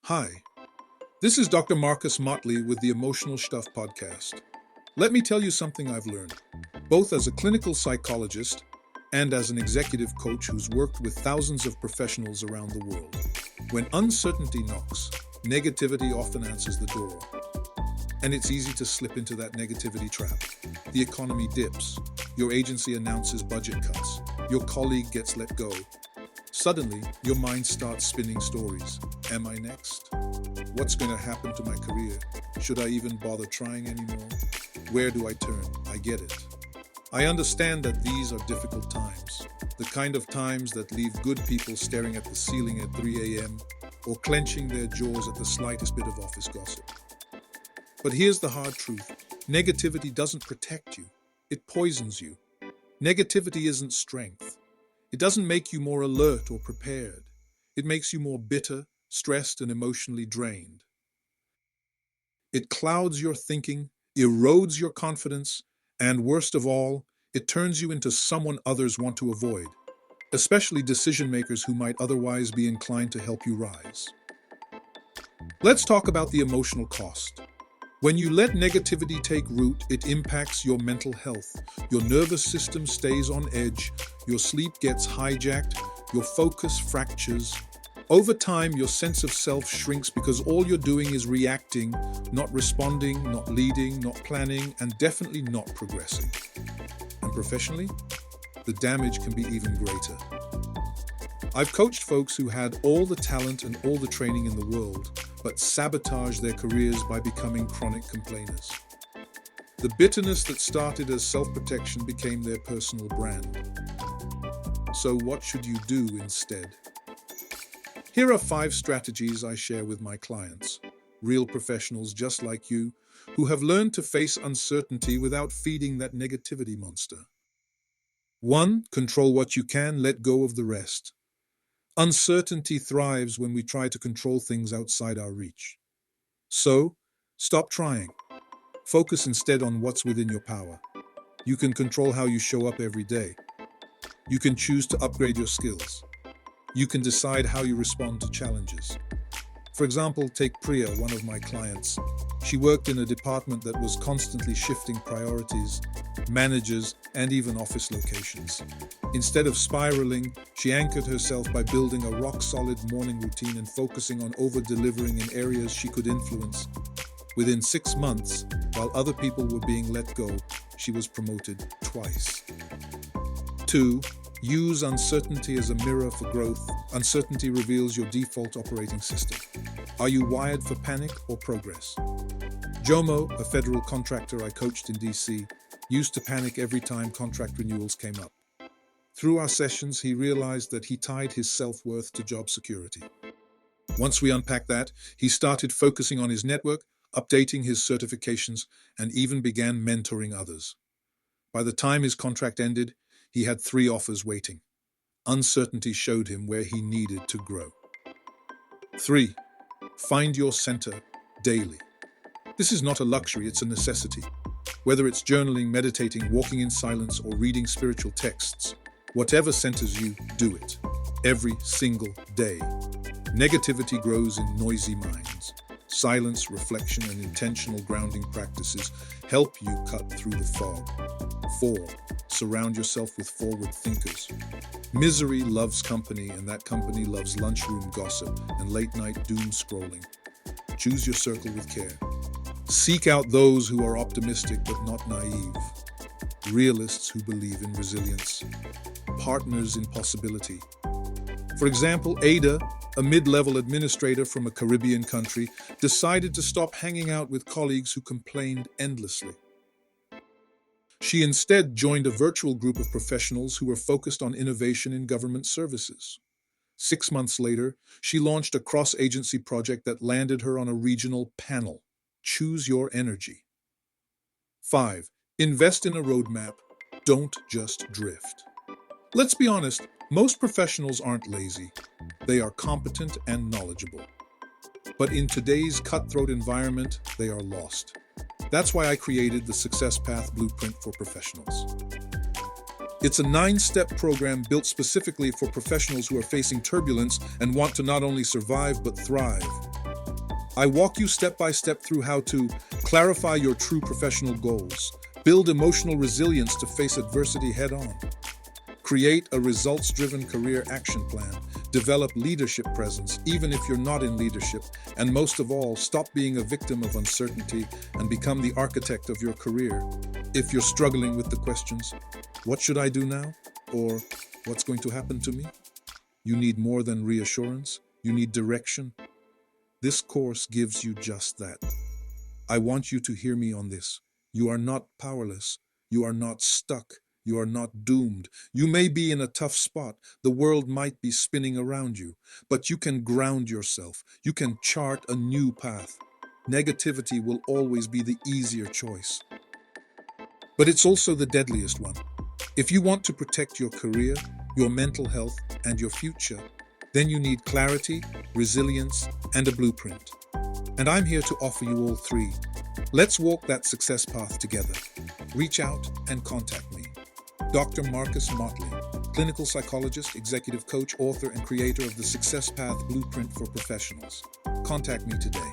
Hi, this is Dr. Marcus Motley with the Emotional Stuff podcast. Let me tell you something I've learned, both as a clinical psychologist and as an executive coach who's worked with thousands of professionals around the world. When uncertainty knocks, negativity often answers the door. And it's easy to slip into that negativity trap. The economy dips, your agency announces budget cuts, your colleague gets let go. Suddenly, your mind starts spinning stories. Am I next? What's going to happen to my career? Should I even bother trying anymore? Where do I turn? I get it. I understand that these are difficult times, the kind of times that leave good people staring at the ceiling at 3 a.m. or clenching their jaws at the slightest bit of office gossip. But here's the hard truth. Negativity doesn't protect you. It poisons you. Negativity isn't strength. It doesn't make you more alert or prepared. It makes you more bitter, stressed, and emotionally drained. It clouds your thinking, erodes your confidence, and worst of all, it turns you into someone others want to avoid, especially decision makers who might otherwise be inclined to help you rise. Let's talk about the emotional cost. When you let negativity take root, it impacts your mental health. Your nervous system stays on edge, your sleep gets hijacked, your focus fractures. Over time, your sense of self shrinks because all you're doing is reacting, not responding, not leading, not planning, and definitely not progressing. And professionally, the damage can be even greater. I've coached folks who had all the talent and all the training in the world, but sabotaged their careers by becoming chronic complainers. The bitterness that started as self-protection became their personal brand. So what should you do instead? Here are 5 strategies I share with my clients, real professionals just like you, who have learned to face uncertainty without feeding that negativity monster. 1. Control what you can, let go of the rest. Uncertainty thrives when we try to control things outside our reach. So, stop trying. Focus instead on what's within your power. You can control how you show up every day. You can choose to upgrade your skills. You can decide how you respond to challenges. For example, take Priya, one of my clients. She worked in a department that was constantly shifting priorities, managers, and even office locations. Instead of spiraling, she anchored herself by building a rock-solid morning routine and focusing on over-delivering in areas she could influence. Within 6 months, while other people were being let go, she was promoted twice. 2. Use uncertainty as a mirror for growth. Uncertainty reveals your default operating system. Are you wired for panic or progress? Jomo, a federal contractor I coached in DC, used to panic every time contract renewals came up. Through our sessions, he realized that he tied his self-worth to job security. Once we unpacked that, he started focusing on his network, updating his certifications, and even began mentoring others. By the time his contract ended, he had 3 offers waiting. Uncertainty showed him where he needed to grow. 3. Find your center daily. This is not a luxury, it's a necessity. Whether it's journaling, meditating, walking in silence, or reading spiritual texts, whatever centers you, do it. Every single day. Negativity grows in noisy minds. Silence, reflection, and intentional grounding practices help you cut through the fog. 4. Surround yourself with forward thinkers. Misery loves company, and that company loves lunchroom gossip and late-night doom scrolling. Choose your circle with care. Seek out those who are optimistic but not naive. Realists who believe in resilience. Partners in possibility. For example, Ada, a mid-level administrator from a Caribbean country, decided to stop hanging out with colleagues who complained endlessly. She instead joined a virtual group of professionals who were focused on innovation in government services. 6 months later, she launched a cross-agency project that landed her on a regional panel. Choose your energy. 5. Invest in a roadmap. Don't just drift. Let's be honest, most professionals aren't lazy. They are competent and knowledgeable. But in today's cutthroat environment, they are lost. That's why I created the Success Path Blueprint for Professionals. It's a 9-step program built specifically for professionals who are facing turbulence and want to not only survive but thrive. I walk you step by step through how to clarify your true professional goals, build emotional resilience to face adversity head on, create a results-driven career action plan, develop leadership presence even if you're not in leadership, and most of all, stop being a victim of uncertainty and become the architect of your career. If you're struggling with the questions, what should I do now? Or what's going to happen to me? You need more than reassurance. You need direction. This course gives you just that. I want you to hear me on this. You are not powerless. You are not stuck. You are not doomed. You may be in a tough spot. The world might be spinning around you, but you can ground yourself. You can chart a new path. Negativity will always be the easier choice, but it's also the deadliest one. If you want to protect your career, your mental health, and your future, then you need clarity, resilience, and a blueprint. And I'm here to offer you all three. Let's walk that success path together. Reach out and contact me. Dr. Marcus Motley, clinical psychologist, executive coach, author, and creator of the Success Path Blueprint for Professionals. Contact me today.